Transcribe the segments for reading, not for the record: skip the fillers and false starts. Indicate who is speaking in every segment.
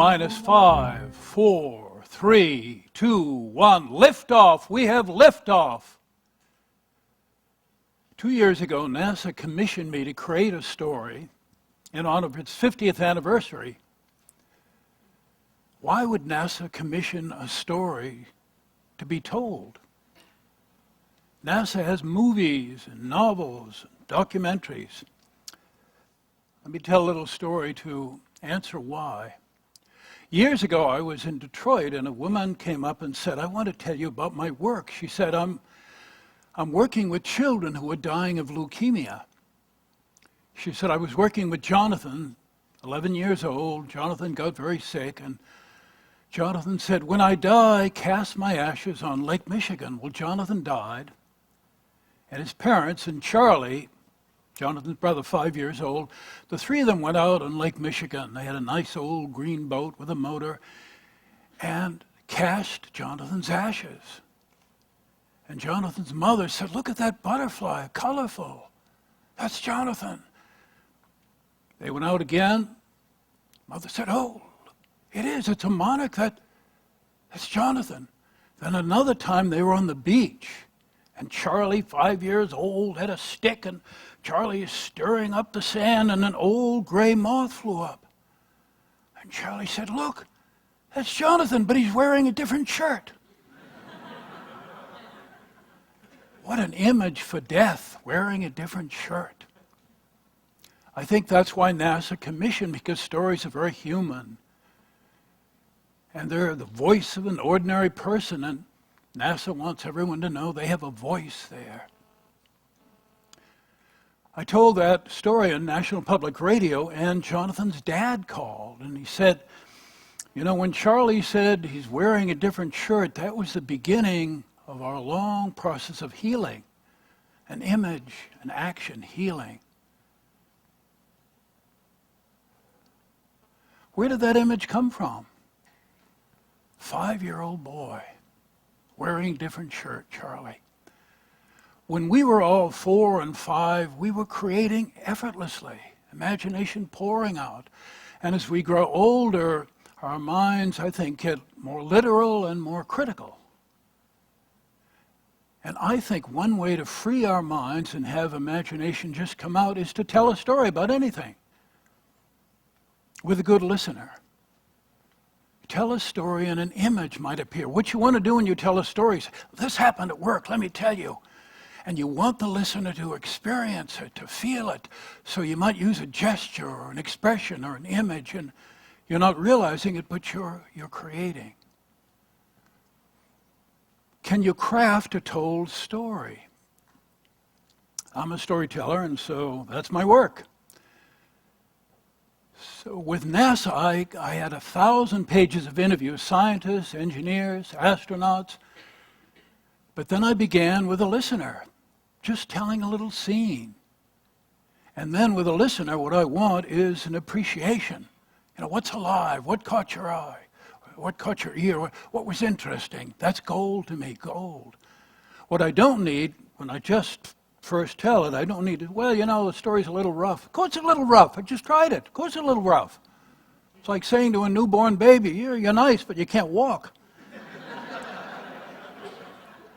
Speaker 1: minus 5, 4, 3, 2, 1. Liftoff. We have liftoff. 2 years ago, NASA commissioned me to create a story in honor of its 50th anniversary. Why would NASA commission a story to be told? NASA has movies and novels and documentaries. Let me tell a little story to answer why. Years ago, I was in Detroit, and a woman came up and said, "I want to tell you about my work." She said, I'm working with children who are dying of leukemia. She said, "I was working with Jonathan, 11 years old. Jonathan got very sick, and Jonathan said, 'When I die, cast my ashes on Lake Michigan.'" Well, Jonathan died, and his parents and Charlie, Jonathan's brother, 5 years old, the three of them went out on Lake Michigan. They had a nice old green boat with a motor and cast Jonathan's ashes. And Jonathan's mother said, "Look at that butterfly, colorful. That's Jonathan." They went out again. Mother said, "Oh, it is. It's a monarch. That's Jonathan." Then another time they were on the beach, and Charlie, 5 years old, had a stick, and Charlie is stirring up the sand, and an old gray moth flew up. And Charlie said, "Look, that's Jonathan, but he's wearing a different shirt." What an image for death, wearing a different shirt. I think that's why NASA commissioned, because stories are very human. And they're the voice of an ordinary person, and NASA wants everyone to know they have a voice there. I told that story on National Public Radio, and Jonathan's dad called, and he said, "You know, when Charlie said he's wearing a different shirt, that was the beginning of our long process of healing, an image, an action, healing." Where did that image come from? 5-year-old boy wearing a different shirt, Charlie. When we were all 4 and 5, we were creating effortlessly, imagination pouring out. And as we grow older, our minds, I think, get more literal and more critical. And I think one way to free our minds and have imagination just come out is to tell a story about anything with a good listener. Tell a story and an image might appear. What you want to do when you tell a story is, "This happened at work, let me tell you." And you want the listener to experience it, to feel it. So you might use a gesture or an expression or an image, and you're not realizing it, but you're creating. Can you craft a told story? I'm a storyteller, and so that's my work. So with NASA, I had 1,000 pages of interviews, scientists, engineers, astronauts. But then I began with a listener, just telling a little scene. And then with a listener, what I want is an appreciation. You know, what's alive? What caught your eye? What caught your ear? What was interesting? That's gold to me, gold. What I don't need, when I just first tell it, I don't need it. "Well, you know, the story's a little rough." Of course it's a little rough. I just tried it. Of course it's a little rough. It's like saying to a newborn baby, you're nice, but you can't walk.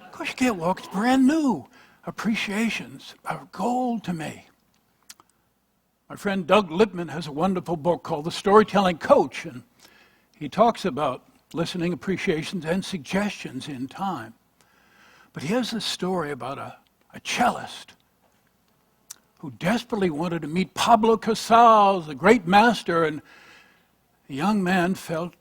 Speaker 1: Of course you can't walk. It's brand new. Appreciations are gold to me. My friend Doug Lippman has a wonderful book called The Storytelling Coach, and he talks about listening appreciations and suggestions in time. But he has this story about a cellist who desperately wanted to meet Pablo Casals, the great master, and the young man found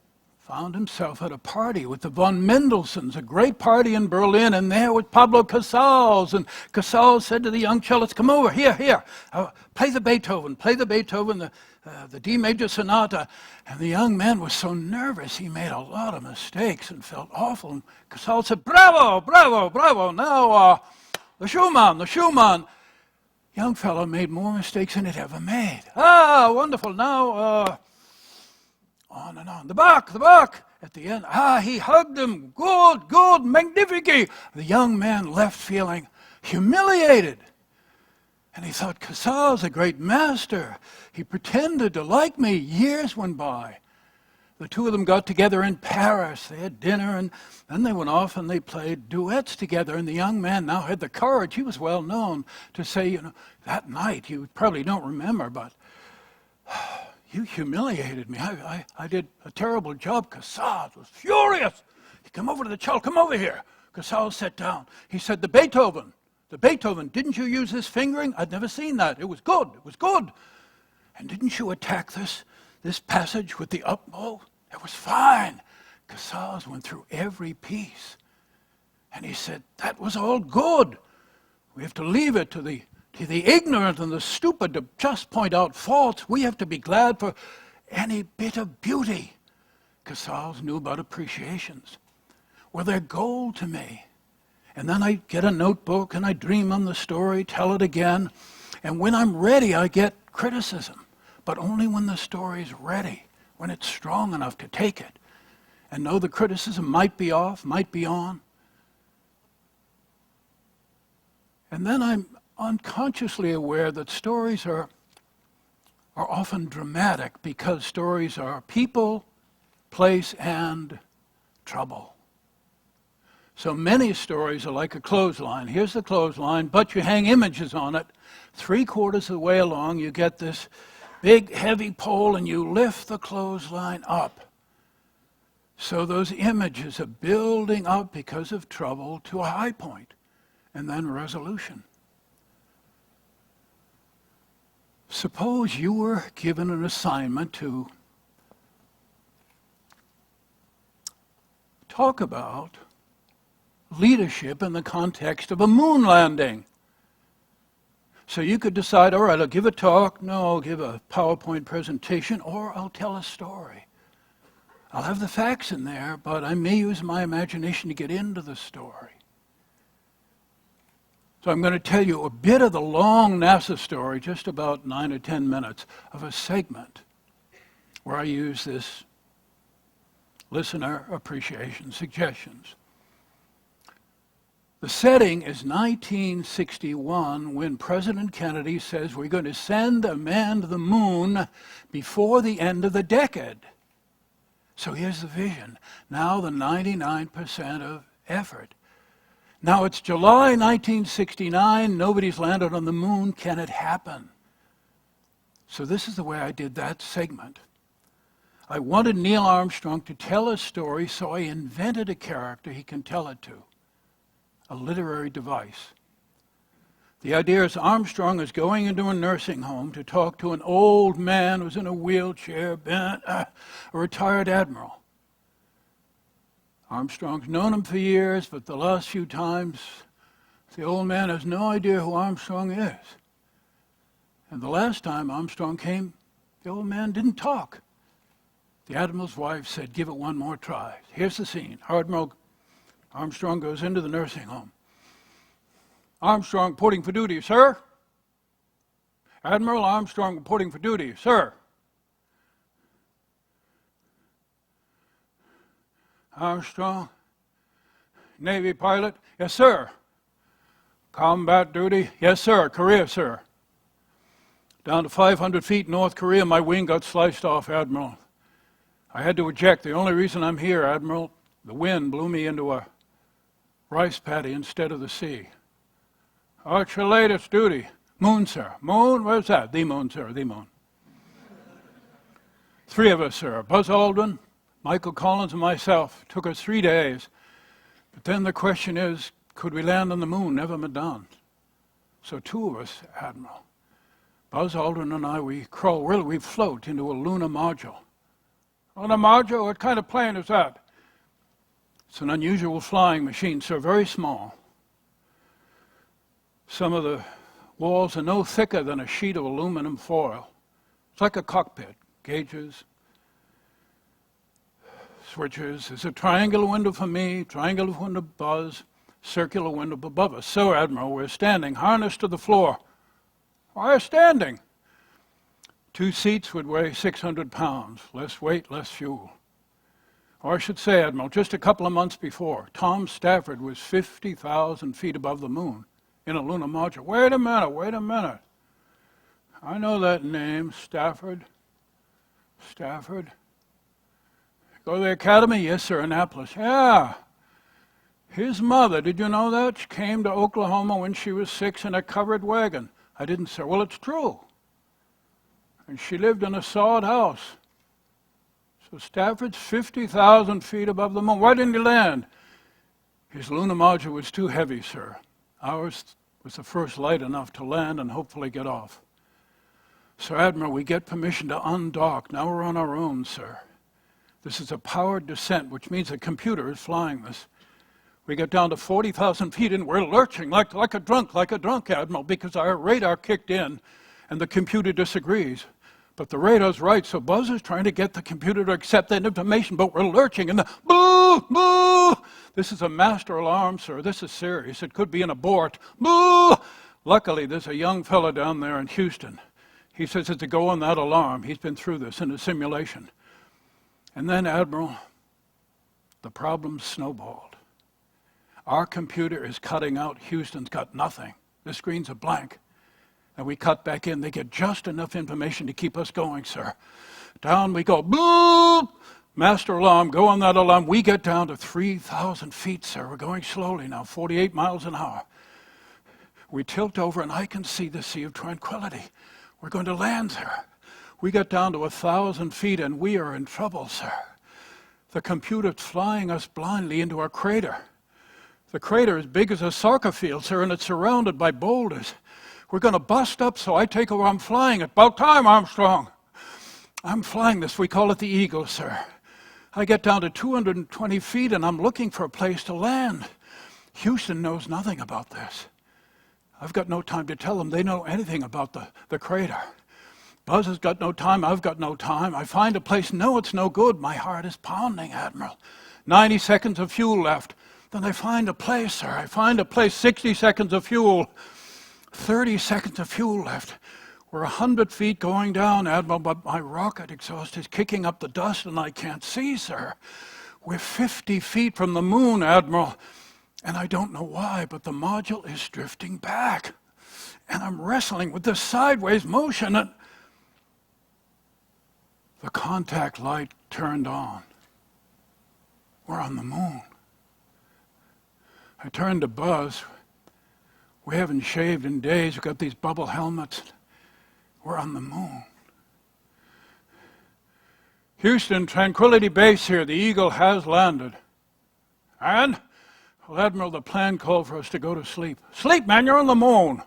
Speaker 1: himself at a party with the von Mendelssohns, a great party in Berlin, and there was Pablo Casals. And Casals said to the young cellist, "Come over, here, play the Beethoven, the D major sonata." And the young man was so nervous, he made a lot of mistakes and felt awful. And Casals said, "Bravo, bravo, bravo, now the Schumann." Young fellow made more mistakes than he'd ever made. "Ah, wonderful, now on and on. The Bach. At the end, he hugged him. Good, magnifique." The young man left feeling humiliated. And he thought, Casals, a great master. He pretended to like me. Years went by. The two of them got together in Paris. They had dinner, and then they went off and they played duets together. And the young man now had the courage, he was well known, to say, you know, that night, you probably don't remember, but you humiliated me. I did a terrible job. Casals was furious. He came over to the cello. Come over here. Casals sat down. He said, the Beethoven, didn't you use this fingering? I'd never seen that. It was good. It was good. And didn't you attack this passage with the up bow? It was fine. Casals went through every piece. And he said, that was all good. We have to leave it to the ignorant and the stupid to just point out faults. We have to be glad for any bit of beauty. Casals knew about appreciations. Well, they're gold to me. And then I get a notebook and I dream on the story, tell it again. And when I'm ready, I get criticism. But only when the story's ready, when it's strong enough to take it. And know the criticism might be off, might be on. And then I'm unconsciously aware that stories are often dramatic because stories are people, place, and trouble. So many stories are like a clothesline. Here's the clothesline, but you hang images on it. 3/4 of the way along, you get this big, heavy pole, and you lift the clothesline up. So those images are building up because of trouble to a high point, and then resolution. Suppose you were given an assignment to talk about leadership in the context of a moon landing. So you could decide, all right, I'll give a talk, no, I'll give a PowerPoint presentation, or I'll tell a story. I'll have the facts in there, but I may use my imagination to get into the story. So I'm going to tell you a bit of the long NASA story, just about 9 or 10 minutes, of a segment where I use this listener appreciation suggestions. The setting is 1961 when President Kennedy says we're going to send a man to the moon before the end of the decade. So here's the vision. Now the 99% of effort. Now it's July 1969, nobody's landed on the moon. Can it happen? So this is the way I did that segment. I wanted Neil Armstrong to tell a story, so I invented a character he can tell it to. A literary device. The idea is Armstrong is going into a nursing home to talk to an old man who's in a wheelchair, a retired admiral. Armstrong's known him for years, but the last few times, the old man has no idea who Armstrong is. And the last time Armstrong came, the old man didn't talk. The admiral's wife said, give it one more try. Here's the scene. Admiral Armstrong goes into the nursing home. Armstrong reporting for duty, sir. Admiral Armstrong reporting for duty, sir. Armstrong, Navy pilot, yes, sir. Combat duty, yes, sir. Korea, sir. Down to 500 feet North Korea, my wing got sliced off, Admiral. I had to eject. The only reason I'm here, Admiral, the wind blew me into a rice paddy instead of the sea. What's your latest duty? Moon, sir. Moon? Where's that? The moon, sir. The moon. 3 of us, sir. Buzz Aldrin, Michael Collins, and myself. Took us 3 days. But then the question is, could we land on the moon? Never been done. So 2 of us, Admiral. Buzz Aldrin and I, we float into a lunar module. Lunar module? What kind of plane is that? It's an unusual flying machine, sir, very small. Some of the walls are no thicker than a sheet of aluminum foil. It's like a cockpit. Gauges, switches. There's a triangular window for me, triangular window Buzz, circular window above us. So, Admiral, we're standing, harnessed to the floor. Why are standing? 2 seats would weigh 600 pounds. Less weight, less fuel. Or I should say, Admiral, just a couple of months before, Tom Stafford was 50,000 feet above the moon in a lunar module. Wait a minute. I know that name, Stafford. Go to the academy? Yes, sir, Annapolis. Yeah. His mother, did you know that? She came to Oklahoma when she was 6 in a covered wagon. I didn't, sir. Well, it's true. And she lived in a sod house. So Stafford's 50,000 feet above the moon. Why didn't he land? His lunar module was too heavy, sir. Ours was the first light enough to land and hopefully get off. So, Admiral, we get permission to undock. Now we're on our own, sir. This is a powered descent, which means a computer is flying this. We get down to 40,000 feet and we're lurching like a drunk, Admiral, because our radar kicked in and the computer disagrees. But the radar's right, so Buzz is trying to get the computer to accept that information, but we're lurching and the boo, boo! This is a master alarm, sir. This is serious. It could be an abort. Boo! Luckily, there's a young fellow down there in Houston. He says it's a go on that alarm. He's been through this in a simulation. And then, Admiral, the problem snowballed. Our computer is cutting out. Houston's got nothing. The screens are blank. And we cut back in. They get just enough information to keep us going, sir. Down we go. Boop! Master alarm, go on that alarm. We get down to 3,000 feet, sir. We're going slowly now, 48 miles an hour. We tilt over and I can see the Sea of Tranquility. We're going to land, sir. We get down to 1,000 feet and we are in trouble, sir. The computer's flying us blindly into our crater. The crater is big as a soccer field, sir, and it's surrounded by boulders. We're going to bust up, so I take over. I'm flying it. About time, Armstrong. I'm flying this. We call it the Eagle, sir. I get down to 220 feet, and I'm looking for a place to land. Houston knows nothing about this. I've got no time to tell them they know anything about the crater. Buzz has got no time. I've got no time. I find a place. No, it's no good. My heart is pounding, Admiral. 90 seconds of fuel left. Then I find a place, sir. I find a place. 60 seconds of fuel. 30 seconds of fuel left. We're 100 feet going down, Admiral, but my rocket exhaust is kicking up the dust and I can't see, sir. We're 50 feet from the moon, Admiral, and I don't know why, but the module is drifting back. And I'm wrestling with this sideways motion and the contact light turned on. We're on the moon. I turned to Buzz. We haven't shaved in days. We've got these bubble helmets. We're on the moon. Houston, Tranquility Base here. The Eagle has landed. And? Well, Admiral, the plan called for us to go to sleep. Sleep, man, you're on the moon.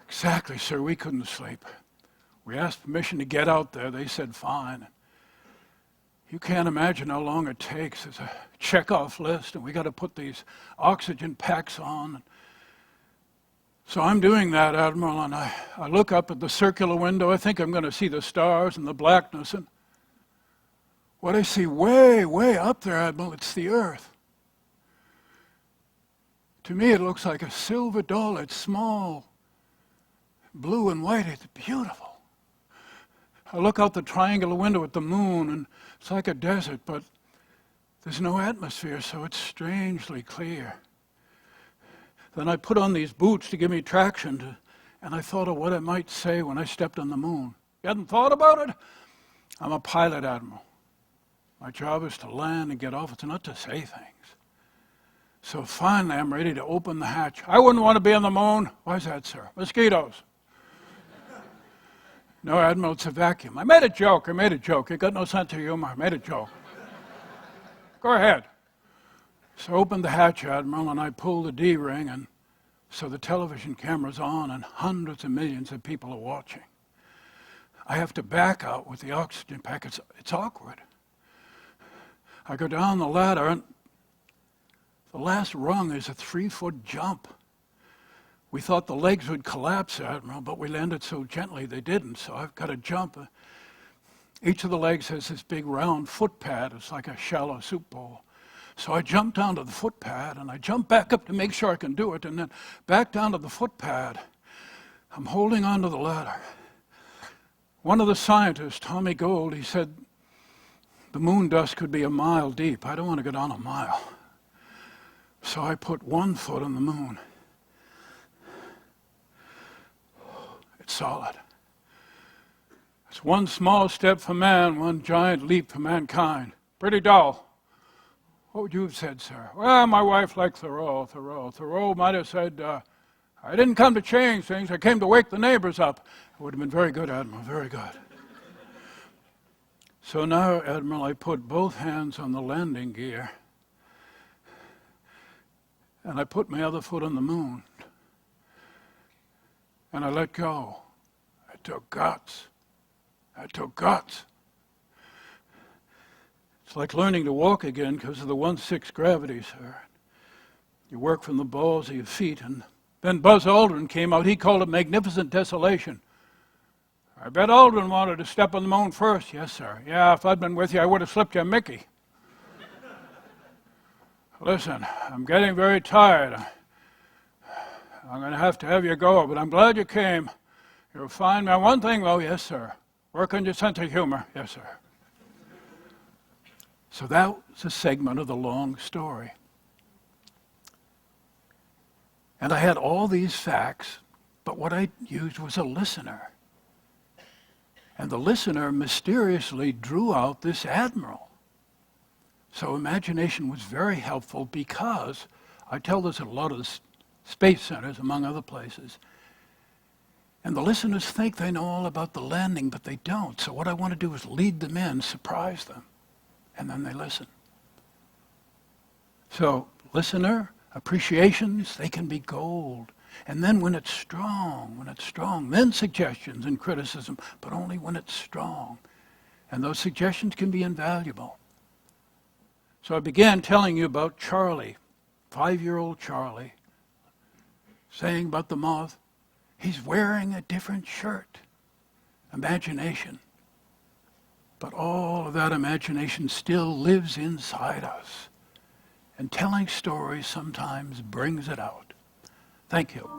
Speaker 1: Exactly, sir. We couldn't sleep. We asked permission to get out there. They said fine. You can't imagine how long it takes. There's a check-off list, and we got to put these oxygen packs on. So I'm doing that, Admiral, and I look up at the circular window. I think I'm going to see the stars and the blackness. And what I see way, way up there, Admiral, it's the Earth. To me, it looks like a silver dollar. It's small, blue and white. It's beautiful. I look out the triangular window at the moon, and it's like a desert, but there's no atmosphere, so it's strangely clear. Then I put on these boots to give me traction, and I thought of what I might say when I stepped on the moon. You hadn't thought about it? I'm a pilot, Admiral. My job is to land and get off. It's not to say things. So finally, I'm ready to open the hatch. I wouldn't want to be on the moon. Why is that, sir? Mosquitoes. No, Admiral, it's a vacuum. I made a joke. You got no sense of humor. I made a joke. Go ahead. So I opened the hatch, Admiral, and I pulled the D-ring, and so the television camera's on, and hundreds of millions of people are watching. I have to back out with the oxygen pack. It's awkward. I go down the ladder, and the last rung is a 3-foot jump. We thought the legs would collapse, Admiral, but we landed so gently they didn't, so I've got to jump. Each of the legs has this big round foot pad. It's like a shallow soup bowl. So I jump down to the foot pad, and I jump back up to make sure I can do it, and then back down to the foot pad. I'm holding onto the ladder. One of the scientists, Tommy Gold, he said, the moon dust could be a mile deep. I don't want to go down a mile. So I put 1 foot on the moon. It's solid. It's one small step for man, one giant leap for mankind. Pretty dull. What would you have said, sir? Well, my wife liked Thoreau. Thoreau might have said, I didn't come to change things, I came to wake the neighbors up. It would have been very good, Admiral, very good. So now, Admiral, I put both hands on the landing gear, and I put my other foot on the moon, and I let go. I took guts. I took guts. It's like learning to walk again because of the 1/6 gravity, sir. You work from the balls of your feet, and then Buzz Aldrin came out. He called it magnificent desolation. I bet Aldrin wanted to step on the moon first. Yes, sir. Yeah, if I'd been with you, I would have slipped you a Mickey. Listen, I'm getting very tired. I'm going to have you go, but I'm glad you came. You're a fine man. One thing, though, yes, sir. Work on your sense of humor. Yes, sir. So that was a segment of the long story. And I had all these facts, but what I used was a listener. And the listener mysteriously drew out this admiral. So imagination was very helpful because, I tell this at a lot of the space centers, among other places, and the listeners think they know all about the landing, but they don't. So what I want to do is lead them in, surprise them, and then they listen. So listener appreciations, they can be gold. And then when it's strong, then suggestions and criticism, but only when it's strong. And those suggestions can be invaluable. So I began telling you about Charlie, 5-year-old Charlie, saying about the moth, he's wearing a different shirt. Imagination. But all of that imagination still lives inside us. And telling stories sometimes brings it out. Thank you.